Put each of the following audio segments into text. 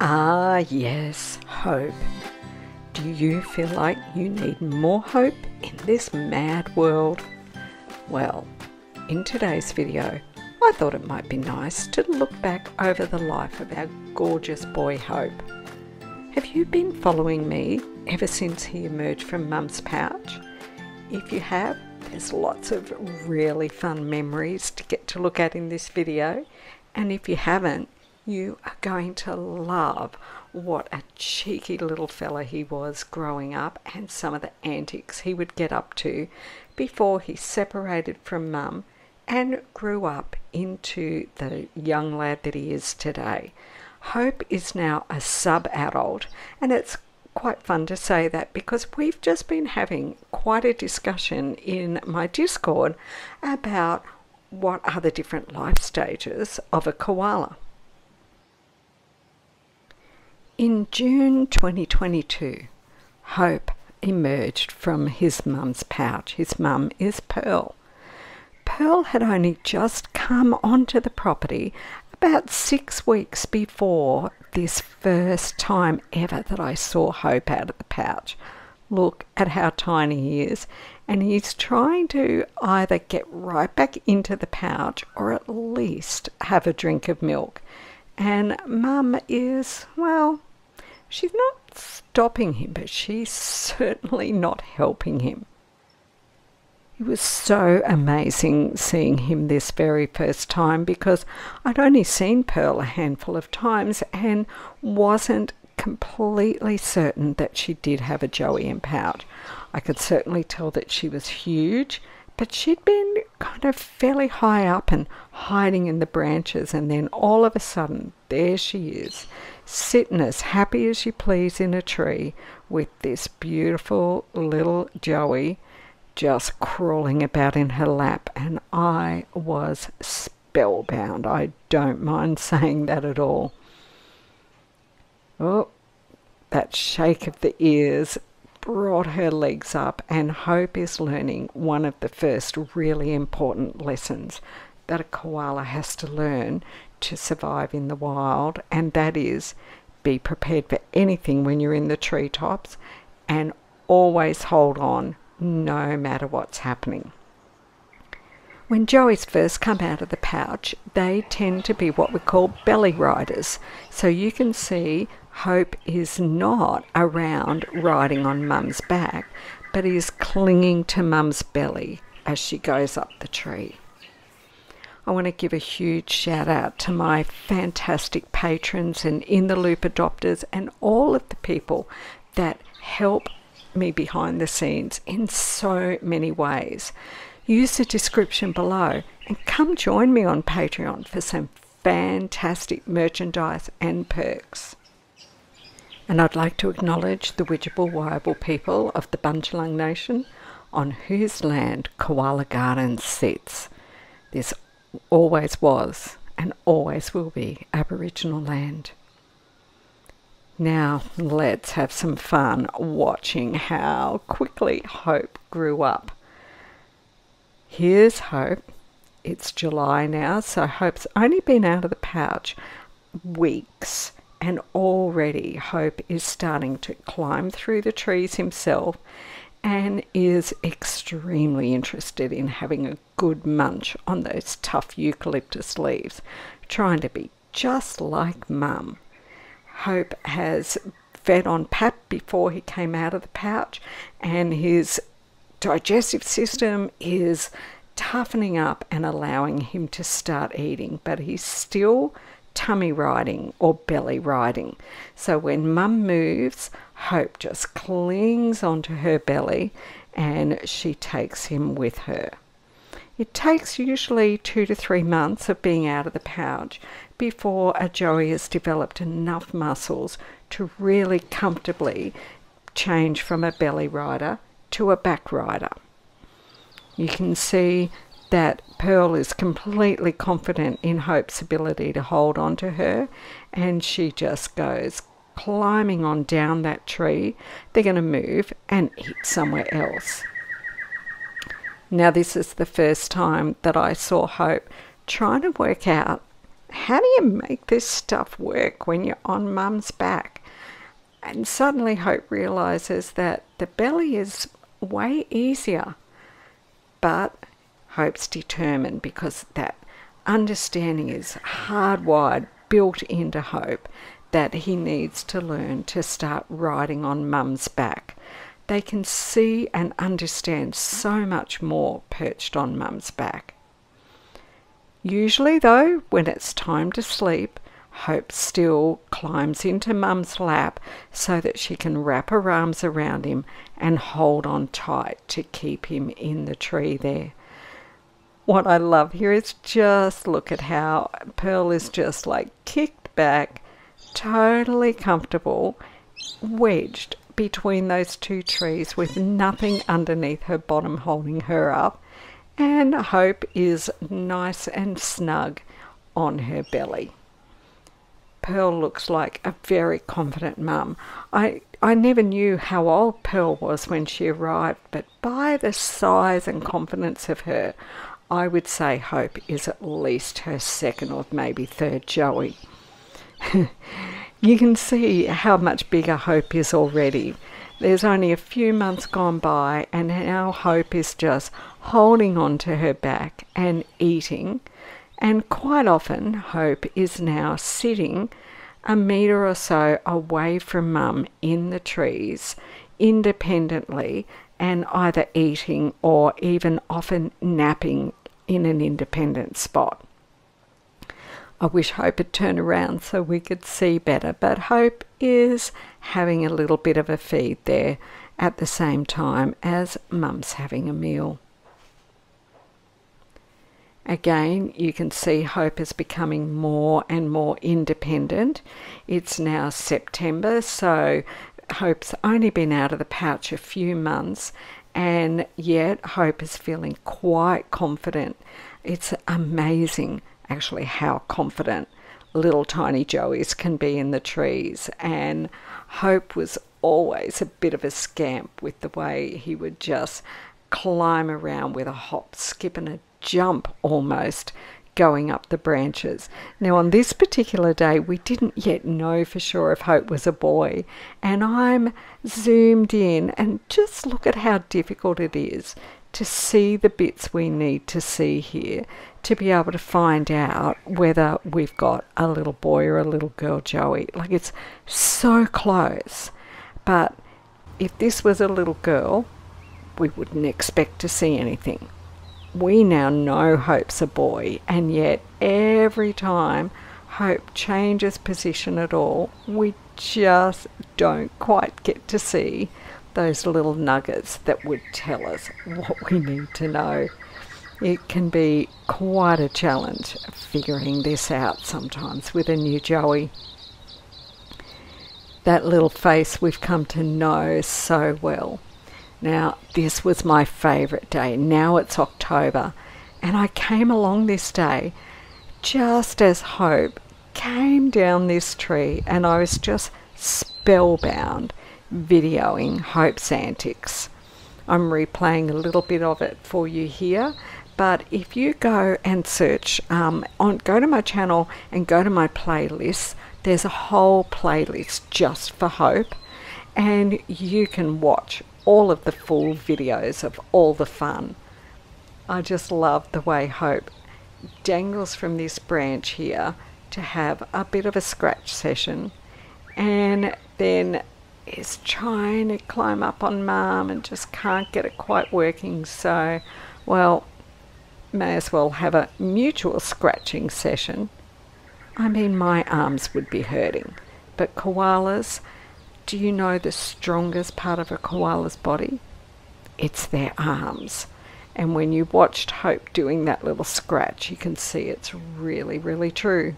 Ah, yes, hope. Do you feel like you need more hope in this mad world? Well, in today's video, I thought it might be nice to look back over the life of our gorgeous boy Hope. Have you been following me ever since he emerged from Mum's pouch? If you have, there's lots of really fun memories to get to look at in this video, and if you haven't, you are going to love what a cheeky little fella he was growing up and some of the antics he would get up to before he separated from Mum and grew up into the young lad that he is today. Hope is now a sub-adult, and it's quite fun to say that because we've just been having quite a discussion in my Discord about what are the different life stages of a koala. In June 2022, Hope emerged from his mum's pouch. His mum is Pearl. Pearl had only just come onto the property about 6 weeks before this first time ever that I saw Hope out of the pouch. Look at how tiny he is, and he's trying to either get right back into the pouch or at least have a drink of milk. And Mum is, well, she's not stopping him, but she's certainly not helping him. It was so amazing seeing him this very first time because I'd only seen Pearl a handful of times and wasn't completely certain that she did have a joey in pouch. I could certainly tell that she was huge, but she'd been kind of fairly high up and hiding in the branches, and then all of a sudden there she is, sitting as happy as you please in a tree with this beautiful little joey just crawling about in her lap, and I was spellbound. I don't mind saying that at all. Oh, that shake of the ears brought her legs up, and Hope is learning one of the first really important lessons that a koala has to learn to survive in the wild, and that is be prepared for anything when you're in the treetops and always hold on no matter what's happening. When joeys first come out of the pouch, they tend to be what we call belly riders. So you can see Hope is not around riding on Mum's back, but is clinging to Mum's belly as she goes up the tree. I want to give a huge shout out to my fantastic patrons and in the loop adopters and all of the people that help me behind the scenes in so many ways. Use the description below and come join me on Patreon for some fantastic merchandise and perks. And I'd like to acknowledge the Widgeable Wyable people of the Bunong Nation on whose land Koala Gardens sits. This always was and always will be Aboriginal land. Now let's have some fun watching how quickly Hope grew up. Here's Hope. It's July now, so Hope's only been out of the pouch weeks, and already Hope is starting to climb through the trees himself and is extremely interested in having a good munch on those tough eucalyptus leaves, trying to be just like Mum. Hope has fed on pap before he came out of the pouch, and his digestive system is toughening up and allowing him to start eating, but he's still tummy riding or belly riding. So when Mum moves, Hope just clings onto her belly and she takes him with her. It takes usually 2 to 3 months of being out of the pouch before a joey has developed enough muscles to really comfortably change from a belly rider to a back rider. You can see that Pearl is completely confident in Hope's ability to hold on to her, and she just goes climbing on down that tree. They're going to move and eat somewhere else. Now this is the first time that I saw Hope trying to work out how do you make this stuff work when you're on mum's back? And suddenly Hope realises that the belly is way easier. But Hope's determined, because that understanding is hardwired, built into Hope, that he needs to learn to start riding on mum's back. They can see and understand so much more perched on mum's back. Usually though, when it's time to sleep, Hope still climbs into mum's lap so that she can wrap her arms around him and hold on tight to keep him in the tree there. What I love here is just look at how Pearl is just like kicked back, totally comfortable, wedged between those two trees with nothing underneath her bottom holding her up, and Hope is nice and snug on her belly. Pearl looks like a very confident mum. I never knew how old Pearl was when she arrived, but by the size and confidence of her, I would say Hope is at least her second or maybe third Joey. You can see how much bigger Hope is already. There's only a few months gone by and now Hope is just holding on to her back and eating. And quite often Hope is now sitting a metre or so away from mum in the trees independently, and either eating or even often napping in an independent spot. I wish Hope had turned around so we could see better, but Hope is having a little bit of a feed there at the same time as mum's having a meal. Again, you can see Hope is becoming more and more independent. It's now September, so Hope's only been out of the pouch a few months, and yet Hope is feeling quite confident. It's amazing, actually, how confident little tiny Joeys can be in the trees, and Hope was always a bit of a scamp with the way he would just climb around with a hop, skip and a jump almost, going up the branches. Now on this particular day we didn't yet know for sure if Hope was a boy, and I'm zoomed in and just look at how difficult it is to see the bits we need to see here to be able to find out whether we've got a little boy or a little girl Joey. Like, it's so close, but if this was a little girl we wouldn't expect to see anything. We now know Hope's a boy, and yet every time Hope changes position at all, we just don't quite get to see those little nuggets that would tell us what we need to know. It can be quite a challenge figuring this out sometimes with a new Joey. That little face we've come to know so well. Now, this was my favourite day. Now it's October, and I came along this day just as Hope came down this tree, and I was just spellbound videoing Hope's antics. I'm replaying a little bit of it for you here, but if you go and search, go to my channel and go to my playlist, there's a whole playlist just for Hope, and you can watch all of the full videos of all the fun. I just love the way Hope dangles from this branch here to have a bit of a scratch session, and then is trying to climb up on mum and just can't get it quite working, so, well, may as well have a mutual scratching session. I mean, my arms would be hurting, but koalas, do you know the strongest part of a koala's body? It's their arms. And when you watched Hope doing that little scratch, you can see it's really, really true.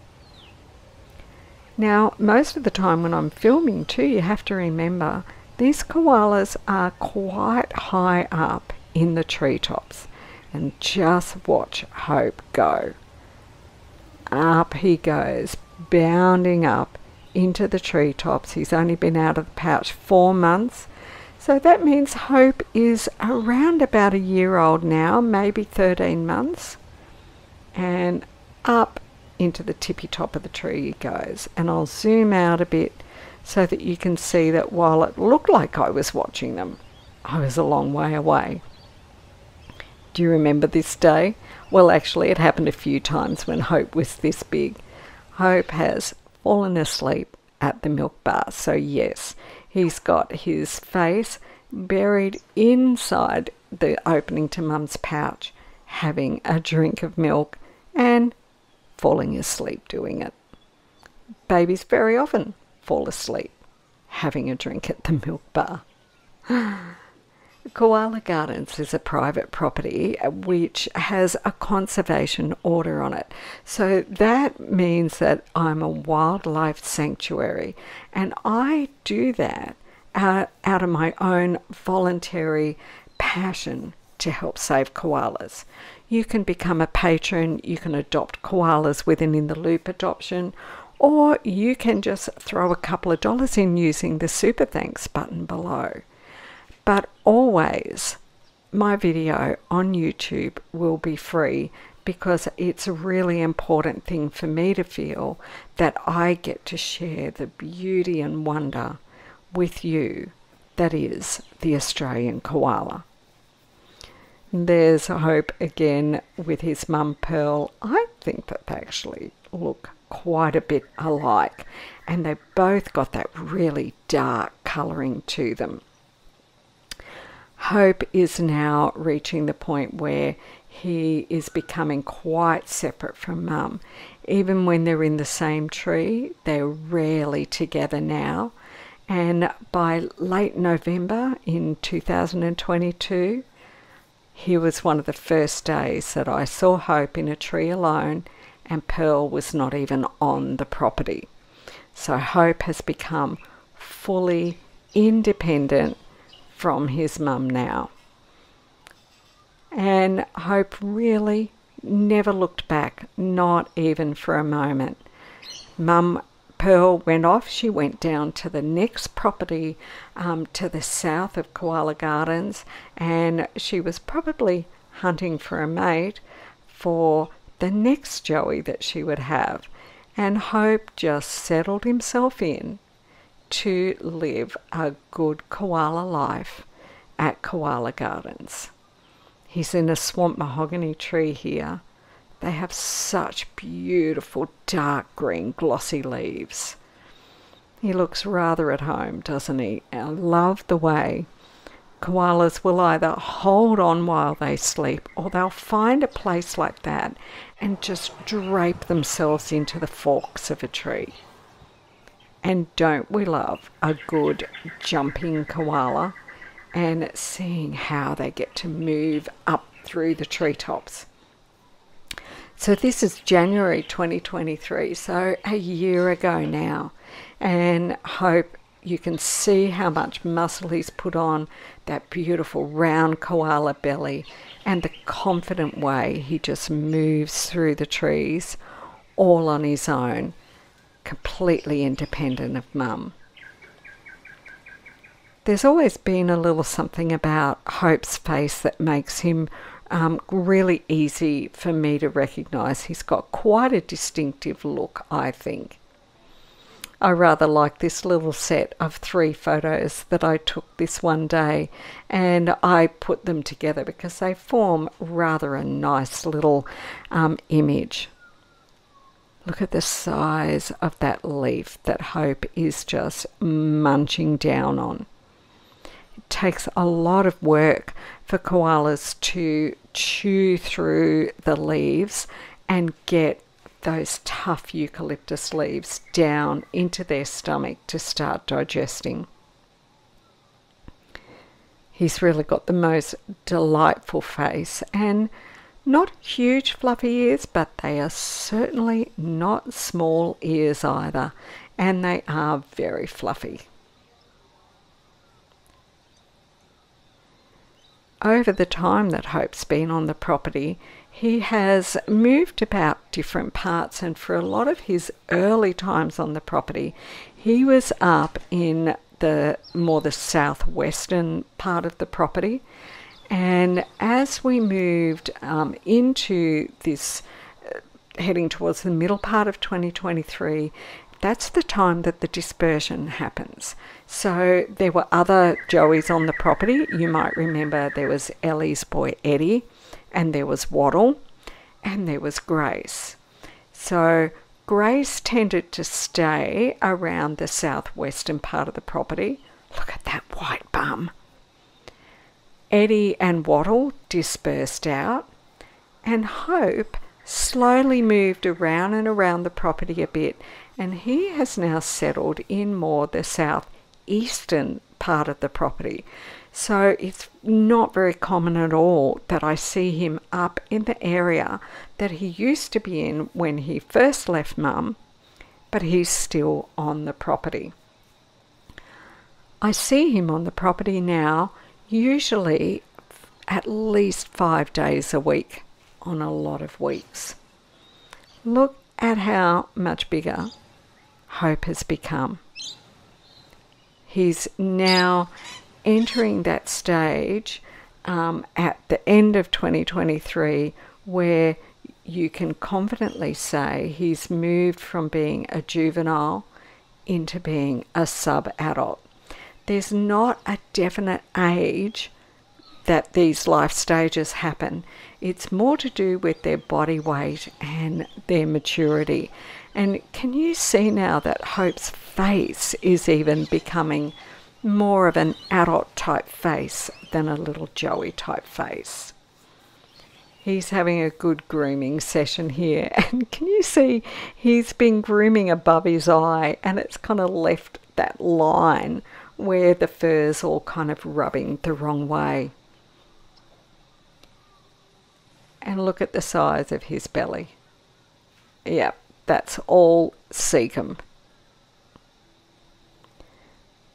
Now, most of the time when I'm filming too, you have to remember these koalas are quite high up in the treetops. And just watch Hope go. Up he goes, bounding up into the treetops. He's only been out of the pouch 4 months, so that means Hope is around about a year old now, maybe 13 months, and up into the tippy top of the tree he goes. And I'll zoom out a bit so that you can see that while it looked like I was watching them, I was a long way away. Do you remember this day? Well, actually, it happened a few times when Hope was this big. Hope has fallen asleep at the milk bar. So yes, he's got his face buried inside the opening to Mum's pouch, having a drink of milk and falling asleep doing it. Babies very often fall asleep having a drink at the milk bar. Koala Gardens is a private property which has a conservation order on it. So that means that I'm a wildlife sanctuary, and I do that out of my own voluntary passion to help save koalas. You can become a patron, you can adopt koalas with an In the Loop adoption, or you can just throw a couple of dollars in using the Super Thanks button below. But always, my video on YouTube will be free because it's a really important thing for me to feel that I get to share the beauty and wonder with you that is the Australian koala. There's Hope again with his mum Pearl. I think that they actually look quite a bit alike, and they both got that really dark colouring to them. Hope is now reaching the point where he is becoming quite separate from Mum. Even when they're in the same tree, they're rarely together now. And by late November in 2022, here was one of the first days that I saw Hope in a tree alone, and Pearl was not even on the property. So Hope has become fully independent from his mum now. And Hope really never looked back, not even for a moment. Mum Pearl went off. She went down to the next property to the south of Koala Gardens, and she was probably hunting for a mate for the next joey that she would have. And Hope just settled himself in to live a good koala life at Koala Gardens. He's in a swamp mahogany tree here. They have such beautiful dark green glossy leaves. He looks rather at home, doesn't he? I love the way koalas will either hold on while they sleep, or they'll find a place like that and just drape themselves into the forks of a tree. And don't we love a good jumping koala and seeing how they get to move up through the treetops. So this is January 2023, so a year ago now. And Hope, you can see how much muscle he's put on, that beautiful round koala belly, and the confident way he just moves through the trees all on his own, completely independent of Mum. There's always been a little something about Hope's face that makes him really easy for me to recognise. He's got quite a distinctive look, I think. I rather like this little set of 3 photos that I took this one day, and I put them together because they form rather a nice little image. Look at the size of that leaf that Hope is just munching down on. It takes a lot of work for koalas to chew through the leaves and get those tough eucalyptus leaves down into their stomach to start digesting. He's really got the most delightful face, and not huge fluffy ears, but they are certainly not small ears either, and they are very fluffy. Over the time that Hope's been on the property, he has moved about different parts, and for a lot of his early times on the property, he was up in the southwestern part of the property. And as we moved into this heading towards the middle part of 2023, that's the time that the dispersion happens. So there were other Joeys on the property. You might remember there was Ellie's boy Eddie, and there was Waddle, and there was Grace. So Grace tended to stay around the southwestern part of the property. Look at that white bum. Eddie and Waddle dispersed out, and Hope slowly moved around and around the property a bit, and he has now settled in more the southeastern part of the property. So it's not very common at all that I see him up in the area that he used to be in when he first left Mum, but he's still on the property. I see him on the property now usually at least 5 days a week on a lot of weeks. Look at how much bigger Hope has become. He's now entering that stage at the end of 2023 where you can confidently say he's moved from being a juvenile into being a sub-adult. There's not a definite age that these life stages happen. It's more to do with their body weight and their maturity. And can you see now that Hope's face is even becoming more of an adult type face than a little Joey type face? He's having a good grooming session here. And can you see he's been grooming above his eye, and it's kind of left that line where the fur's all kind of rubbing the wrong way. And look at the size of his belly. Yep, that's all cecum.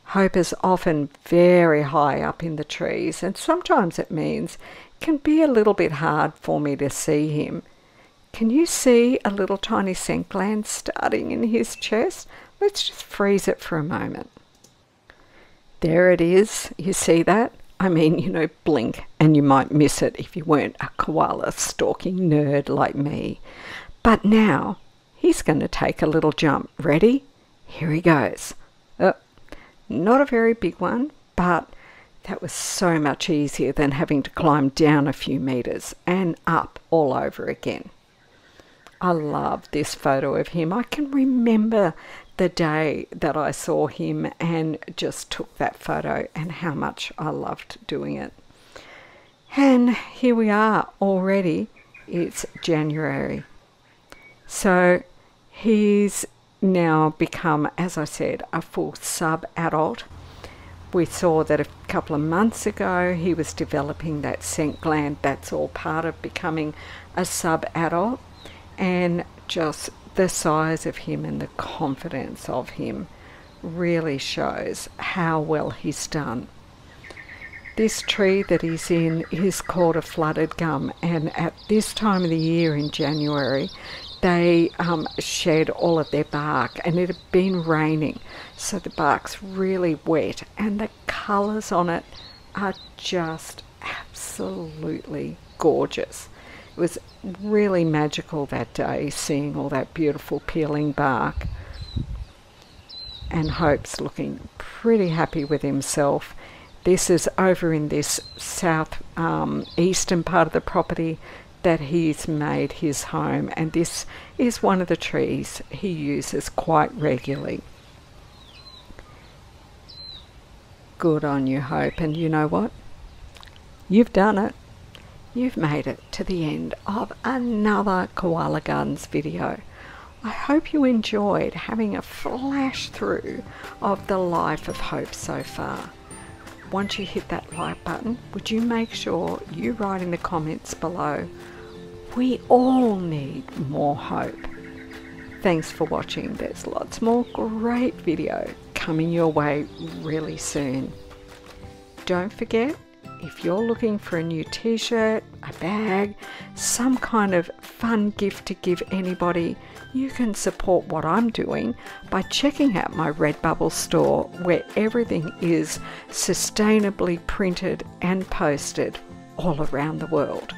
Hope is often very high up in the trees, and sometimes it means it can be a little bit hard for me to see him. Can you see a little tiny scent gland starting in his chest? Let's just freeze it for a moment. There it is. You see that? I mean, you know, blink and you might miss it if you weren't a koala stalking nerd like me. But now he's going to take a little jump. Ready? Here he goes. Not a very big one, but that was so much easier than having to climb down a few meters and up all over again. I love this photo of him. I can remember the day that I saw him and just took that photo and how much I loved doing it. And here we are already. It's January. So he's now become, as I said, a full sub-adult. We saw that a couple of months ago he was developing that scent gland. That's all part of becoming a sub-adult. And just the size of him and the confidence of him really shows how well he's done. This tree that he's in is called a flooded gum, and at this time of the year in January they shed all of their bark, and it had been raining, so the bark's really wet, and the colours on it are just absolutely gorgeous. It was really magical that day, seeing all that beautiful peeling bark. And Hope's looking pretty happy with himself. This is over in this south eastern part of the property that he's made his home, and this is one of the trees he uses quite regularly. Good on you, Hope, and you know what? You've done it. You've made it to the end of another Koala Gardens video. I hope you enjoyed having a flash through of the life of Hope so far. Once you hit that like button, would you make sure you write in the comments below, we all need more Hope. Thanks for watching. There's lots more great video coming your way really soon. Don't forget, if you're looking for a new t-shirt, a bag, some kind of fun gift to give anybody, you can support what I'm doing by checking out my Redbubble store, where everything is sustainably printed and posted all around the world.